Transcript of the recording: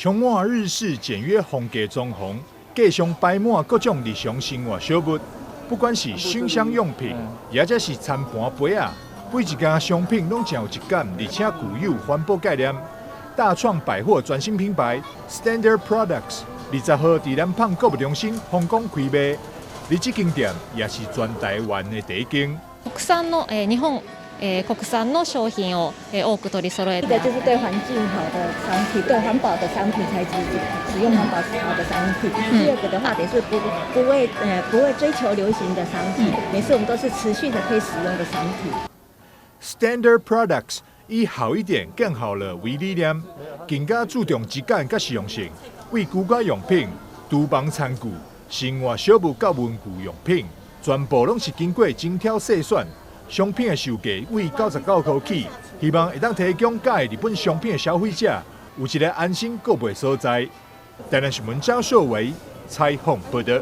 充满日式简约风格装潢，架上摆满各种日常生活小物，不管是熏香用品，也或是餐盘杯啊，每一件商品拢真有质感，而且具有环保概念。大创百货全新品牌 Standard Products 20号伫南胖购物中心香港开卖，而这间店也是全台湾的第一间。国産の日本国産の商品を多く取り揃えて。一个就是对环境好的商品，对环保的商品才使用环保好的商品。第二个的话，也是不会追求流行的商品，每次我们都是持续的可以使用的商品。Standard Products 以好一点、更好了为理念，更加注重质感甲实用性，为居家用品、厨房餐具、生活小物到文具用品，全部拢是经过精挑细选。商品的售价为99块起，希望会当提供介日本商品的消费者有一个安心购买所在。台南新闻张硕维采访报道。